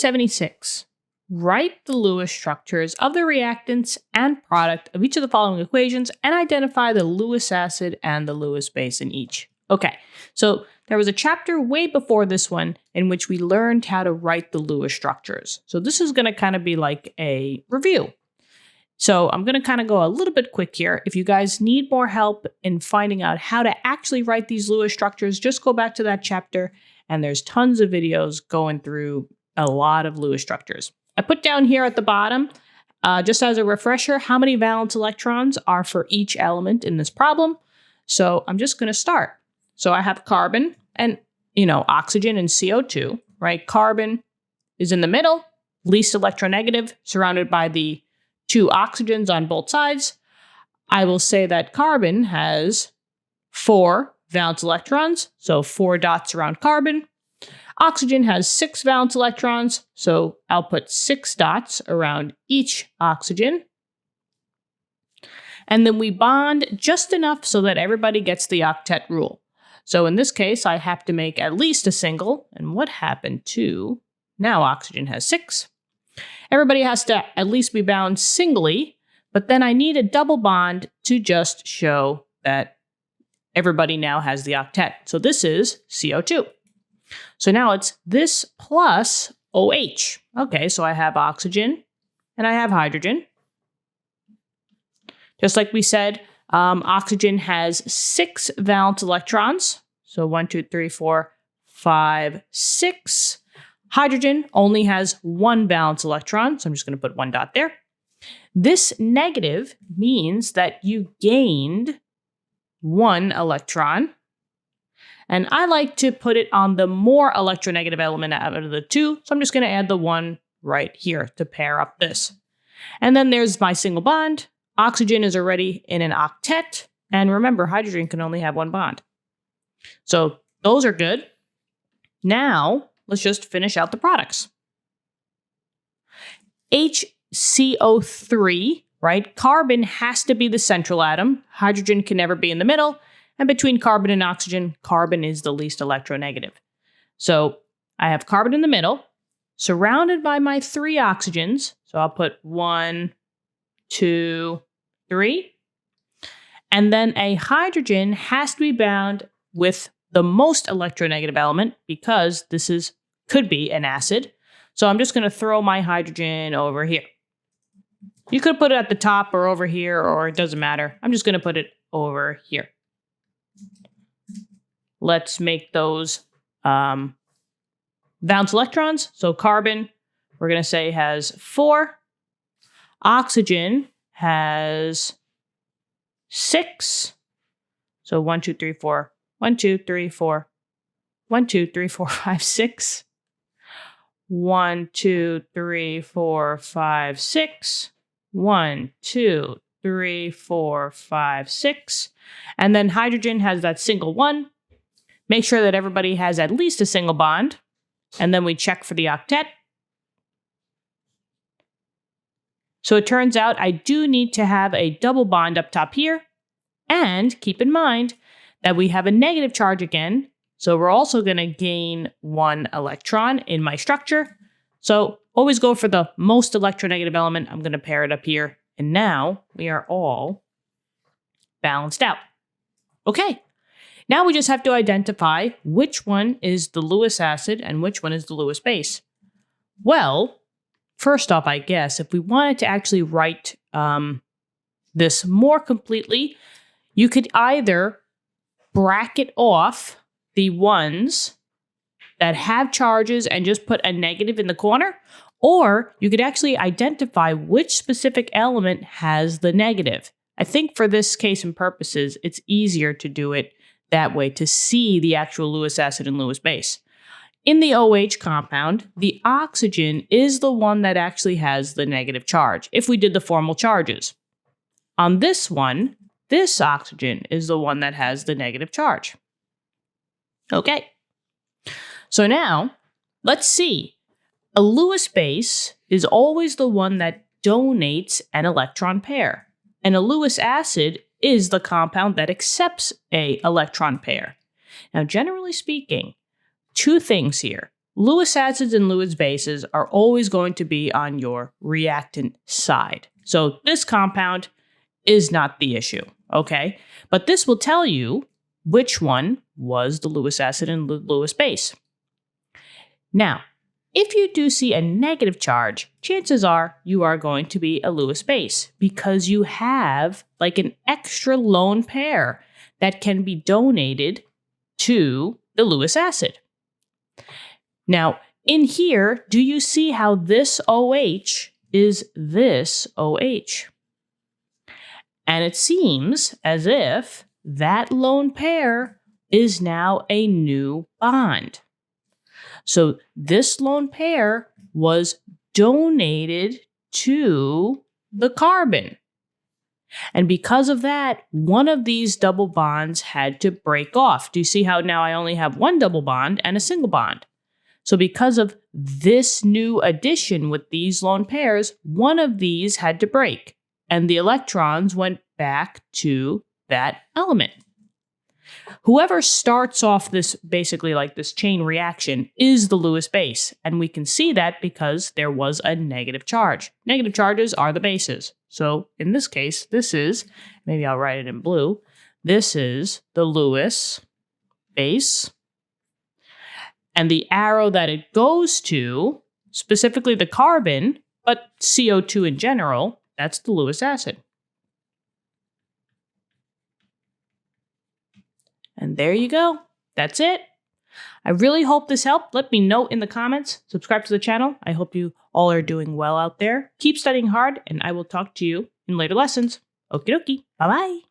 76. Write the Lewis structures of the reactants and product of each of the following equations and identify the Lewis acid and the Lewis base in each. Okay, so there was a chapter way before this one in which we learned how to write the Lewis structures. So this is going to kind of be like a review. So I'm going to kind of go a little bit quick here. If you guys need more help in finding out how to actually write these Lewis structures, just go back to that chapter and there's tons of videos going through a lot of Lewis structures. I put down here at the bottom, just as a refresher, how many valence electrons are for each element in this problem. So I'm just going to start. So I have carbon and, oxygen and CO2, right? Carbon is in the middle, least electronegative, surrounded by the 2 oxygens on both sides. I will say that carbon has 4 valence electrons, so 4 dots around carbon. Oxygen has 6 valence electrons, so I'll put 6 dots around each oxygen. And then we bond just enough so that everybody gets the octet rule. So in this case, I have to make at least a single. And what happened to, now oxygen has 6. Everybody has to at least be bound singly, but then I need a double bond to just show that everybody now has the octet. So this is CO2. So now it's this plus OH. Okay, so I have oxygen and I have hydrogen. Just like we said, oxygen has 6 valence electrons. So 1, 2, 3, 4, 5, 6. Hydrogen only has 1 valence electron, so I'm just going to put 1 dot there. This negative means that you gained 1 electron. And I like to put it on the more electronegative element out of the 2, so I'm just going to add the 1 right here to pair up this. And then there's my single bond. Oxygen is already in an octet, and remember, hydrogen can only have 1 bond. So those are good. Now, let's just finish out the products. HCO3, right? Carbon has to be the central atom. Hydrogen can never be in the middle. And between carbon and oxygen, carbon is the least electronegative. So I have carbon in the middle, surrounded by my 3 oxygens. So I'll put 1, 2, 3. And then a hydrogen has to be bound with the most electronegative element because this could be an acid. So I'm just going to throw my hydrogen over here. You could put it at the top or over here, or it doesn't matter. I'm just going to put it over here. Let's make those valence electrons. So carbon, we're going to say has 4. Oxygen has 6. So 1, 2, 3, 4. 1, 2, 3, 4. 1, 2, 3, 4, 5, 6. 1, 2, 3, 4, 5, 6. 1, 2, 3, 4, 5, 6. And then hydrogen has that single 1. Make sure that everybody has at least a single bond. And then we check for the octet. So it turns out I do need to have a double bond up top here. And keep in mind that we have a negative charge again. So we're also going to gain 1 electron in my structure. So always go for the most electronegative element. I'm going to pair it up here. And now we are all balanced out. Okay. Now we just have to identify which one is the Lewis acid and which one is the Lewis base. Well, first off, I guess, if we wanted to actually write this more completely, you could either bracket off the ones that have charges and just put a negative in the corner, or you could actually identify which specific element has the negative. I think for this case and purposes, it's easier to do it that way to see the actual Lewis acid and Lewis base. In the OH compound, the oxygen is the one that actually has the negative charge, if we did the formal charges. On this one, this oxygen is the one that has the negative charge. Okay. So now, let's see. A Lewis base is always the one that donates an electron pair. And a Lewis acid is the compound that accepts an electron pair. Now, generally speaking, 2 things here. Lewis acids and Lewis bases are always going to be on your reactant side. So this compound is not the issue, okay? But this will tell you which one was the Lewis acid and Lewis base. Now, if you do see a negative charge, chances are you are going to be a Lewis base because you have like an extra lone pair that can be donated to the Lewis acid. Now, in here, do you see how this OH is this OH? And it seems as if that lone pair is now a new bond. So this lone pair was donated to the carbon. And because of that, one of these double bonds had to break off. Do you see how now I only have one double bond and a single bond? So because of this new addition with these lone pairs, one of these had to break, and the electrons went back to that element. Whoever starts off this basically like this chain reaction is the Lewis base, and we can see that because there was a negative charge. Negative charges are the bases. So in this case, this is, maybe I'll write it in blue, this is the Lewis base. And the arrow that it goes to, specifically the carbon, but CO2 in general, that's the Lewis acid. And there you go. That's it. I really hope this helped. Let me know in the comments. Subscribe to the channel. I hope you all are doing well out there. Keep studying hard, and I will talk to you in later lessons. Okie dokie. Bye-bye.